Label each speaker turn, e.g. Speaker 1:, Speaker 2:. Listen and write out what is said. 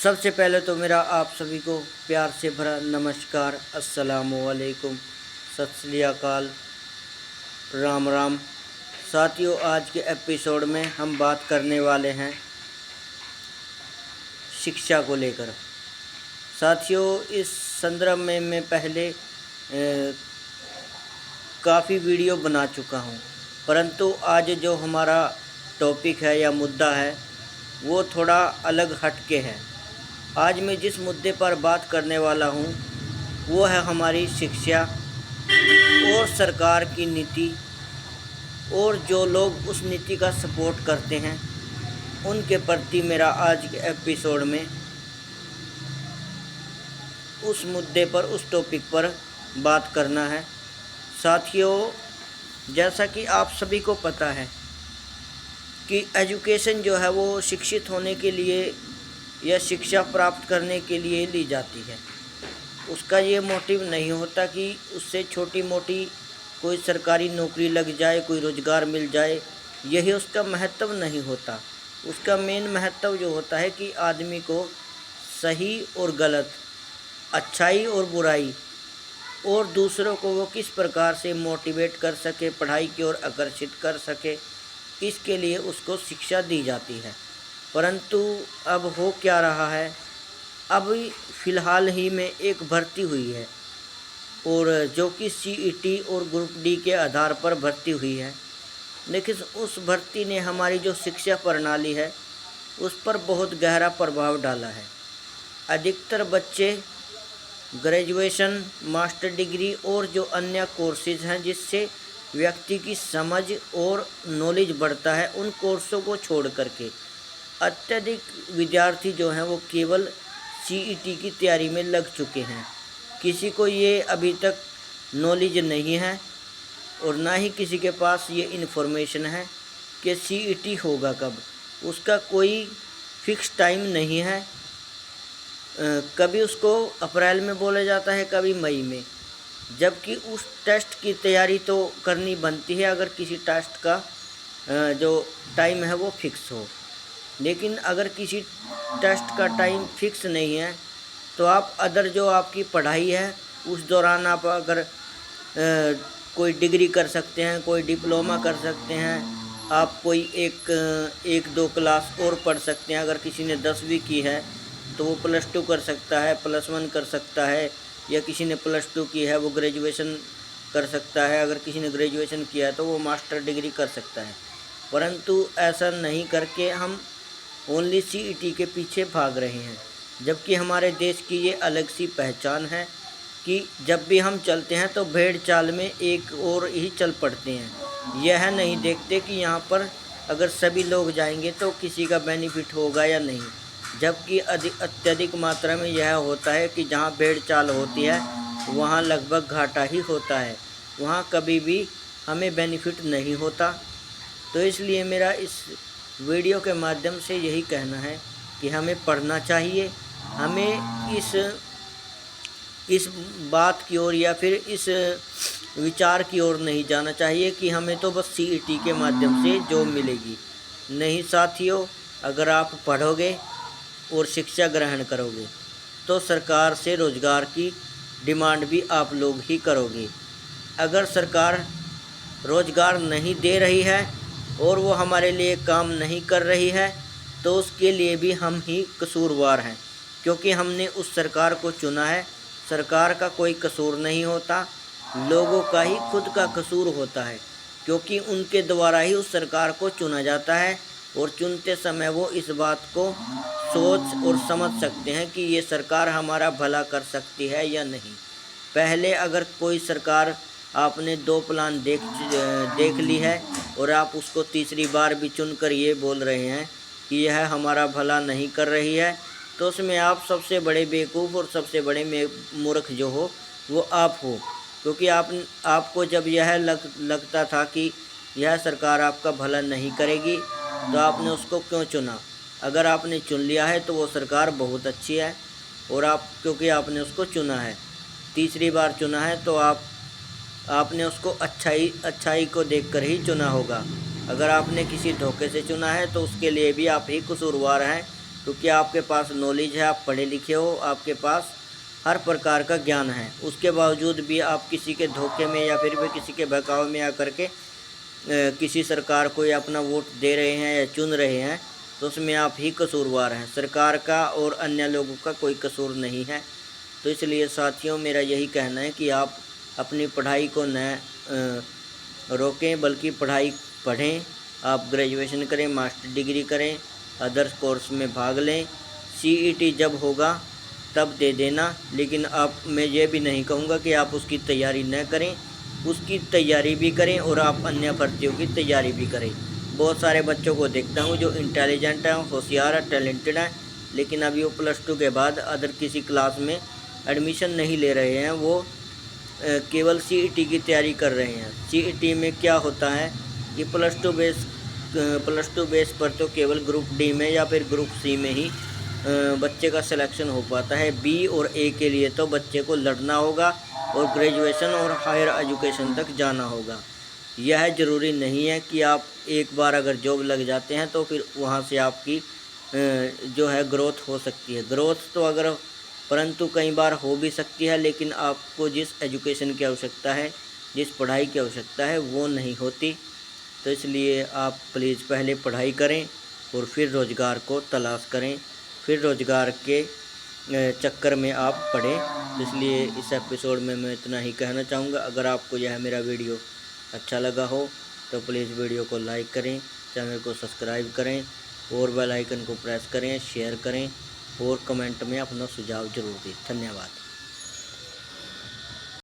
Speaker 1: सबसे पहले तो मेरा आप सभी को प्यार से भरा नमस्कार, अस्सलामु अलैकुम, सत श्री अकाल, राम राम। साथियों, आज के एपिसोड में हम बात करने वाले हैं शिक्षा को लेकर। साथियों, इस संदर्भ में मैं पहले काफ़ी वीडियो बना चुका हूं, परंतु आज जो हमारा टॉपिक है या मुद्दा है वो थोड़ा अलग हटके है। आज मैं जिस मुद्दे पर बात करने वाला हूं वो है हमारी शिक्षा और सरकार की नीति, और जो लोग उस नीति का सपोर्ट करते हैं उनके प्रति मेरा आज के एपिसोड में उस मुद्दे पर, उस टॉपिक पर बात करना है। साथियों, जैसा कि आप सभी को पता है कि एजुकेशन जो है वो शिक्षित होने के लिए या शिक्षा प्राप्त करने के लिए ली जाती है। उसका ये मोटिव नहीं होता कि उससे छोटी मोटी कोई सरकारी नौकरी लग जाए, कोई रोज़गार मिल जाए, यही उसका महत्व नहीं होता। उसका मेन महत्व जो होता है कि आदमी को सही और गलत, अच्छाई और बुराई, और दूसरों को वो किस प्रकार से मोटिवेट कर सके, पढ़ाई की ओर आकर्षित कर सके, इसके लिए उसको शिक्षा दी जाती है। परंतु अब हो क्या रहा है, अब फ़िलहाल ही में एक भर्ती हुई है, और जो कि सीईटी और ग्रुप डी के आधार पर भर्ती हुई है। लेकिन उस भर्ती ने हमारी जो शिक्षा प्रणाली है उस पर बहुत गहरा प्रभाव डाला है। अधिकतर बच्चे ग्रेजुएशन, मास्टर डिग्री और जो अन्य कोर्सेज़ हैं जिससे व्यक्ति की समझ और नॉलेज बढ़ता है, उन कोर्सों को छोड़ करके अत्यधिक विद्यार्थी जो हैं वो केवल सीईटी की तैयारी में लग चुके हैं। किसी को ये अभी तक नॉलेज नहीं है और ना ही किसी के पास ये इन्फॉर्मेशन है कि सीईटी होगा कब। उसका कोई फिक्स टाइम नहीं है। कभी उसको अप्रैल में बोला जाता है, कभी मई में, जबकि उस टेस्ट की तैयारी तो करनी बनती है अगर किसी टेस्ट का जो टाइम है वो फिक्स हो। लेकिन अगर किसी टेस्ट का टाइम फिक्स नहीं है तो आप अदर जो आपकी पढ़ाई है उस दौरान आप अगर कोई डिग्री कर सकते हैं, कोई डिप्लोमा कर सकते हैं, आप कोई एक दो क्लास और पढ़ सकते हैं। अगर किसी ने 10वीं की है तो वो +2 कर सकता है, +1 कर सकता है, या किसी ने +2 की है वो ग्रेजुएशन कर सकता है। अगर किसी ने ग्रेजुएशन किया है तो वो मास्टर डिग्री कर सकता है। परंतु ऐसा नहीं करके हम ओनली सीईटी के पीछे भाग रहे हैं, जबकि हमारे देश की ये अलग सी पहचान है कि जब भी हम चलते हैं तो भेड़ चाल में एक और ही चल पड़ते हैं। यह नहीं देखते कि यहाँ पर अगर सभी लोग जाएंगे तो किसी का बेनिफिट होगा या नहीं। जबकि अत्यधिक मात्रा में यह होता है कि जहाँ भेड़ चाल होती है वहाँ लगभग घाटा ही होता है, वहाँ कभी भी हमें बेनिफिट नहीं होता। तो इसलिए मेरा इस वीडियो के माध्यम से यही कहना है कि हमें पढ़ना चाहिए। हमें इस बात की ओर या फिर इस विचार की ओर नहीं जाना चाहिए कि हमें तो बस सीईटी के माध्यम से जॉब मिलेगी। नहीं साथियों, अगर आप पढ़ोगे और शिक्षा ग्रहण करोगे तो सरकार से रोज़गार की डिमांड भी आप लोग ही करोगे। अगर सरकार रोज़गार नहीं दे रही है और वो हमारे लिए काम नहीं कर रही है तो उसके लिए भी हम ही कसूरवार हैं, क्योंकि हमने उस सरकार को चुना है। सरकार का कोई कसूर नहीं होता, लोगों का ही खुद का कसूर होता है, क्योंकि उनके द्वारा ही उस सरकार को चुना जाता है। और चुनते समय वो इस बात को सोच और समझ सकते हैं कि ये सरकार हमारा भला कर सकती है या नहीं। पहले अगर कोई सरकार आपने 2 प्लान देख ली है और आप उसको तीसरी बार भी चुनकर ये बोल रहे हैं कि यह हमारा भला नहीं कर रही है, तो उसमें आप सबसे बड़े बेवकूफ़ और सबसे बड़े मूर्ख जो हो वो आप हो। क्योंकि आपको जब यह लगता था कि यह सरकार आपका भला नहीं करेगी तो आपने उसको क्यों चुना। अगर आपने चुन लिया है तो वो सरकार बहुत अच्छी है, और क्योंकि आपने उसको चुना है, तीसरी बार चुना है, तो आपने उसको अच्छाई को देखकर ही चुना होगा। अगर आपने किसी धोखे से चुना है तो उसके लिए भी आप ही कसूरवार हैं, क्योंकि आपके पास नॉलेज है, आप पढ़े लिखे हो, आपके पास हर प्रकार का ज्ञान है। उसके बावजूद भी आप किसी के धोखे में या फिर भी किसी के बहकावे में आकर के किसी सरकार को या अपना वोट दे रहे हैं या चुन रहे हैं, तो उसमें आप ही कसूरवार हैं। सरकार का और अन्य लोगों का कोई कसूर नहीं है। तो इसलिए साथियों, मेरा यही कहना है कि आप अपनी पढ़ाई को न रोकें, बल्कि पढ़ाई पढ़ें। आप ग्रेजुएशन करें, मास्टर डिग्री करें, अदर्स कोर्स में भाग लें। CET जब होगा तब दे देना, लेकिन मैं ये भी नहीं कहूँगा कि आप उसकी तैयारी न करें। उसकी तैयारी भी करें और आप अन्य भर्तियों की तैयारी भी करें। बहुत सारे बच्चों को देखता हूँ जो इंटेलिजेंट हैं, होशियार हैं, टैलेंटेड हैं, लेकिन अभी वो +2 के बाद अदर किसी क्लास में एडमिशन नहीं ले रहे हैं। वो केवल CET की तैयारी कर रहे हैं। CET में क्या होता है कि +2 बेस पर तो केवल ग्रुप D में या फिर ग्रुप C में ही बच्चे का सिलेक्शन हो पाता है। B और A के लिए तो बच्चे को लड़ना होगा और ग्रेजुएशन और हायर एजुकेशन तक जाना होगा। यह ज़रूरी नहीं है कि आप एक बार अगर जॉब लग जाते हैं तो फिर वहाँ से आपकी जो है ग्रोथ हो सकती है। ग्रोथ तो परंतु कई बार हो भी सकती है, लेकिन आपको जिस एजुकेशन की आवश्यकता है, जिस पढ़ाई की आवश्यकता है, वो नहीं होती। तो इसलिए आप प्लीज़ पहले पढ़ाई करें और फिर रोज़गार को तलाश करें, फिर रोज़गार के चक्कर में आप पढ़ें। तो इसलिए इस एपिसोड में मैं इतना ही कहना चाहूँगा। अगर आपको यह मेरा वीडियो अच्छा लगा हो तो प्लीज़ वीडियो को लाइक करें, चैनल को सब्सक्राइब करें और बेल आइकन को प्रेस करें, शेयर करें और कमेंट में अपना सुझाव ज़रूर दें। धन्यवाद।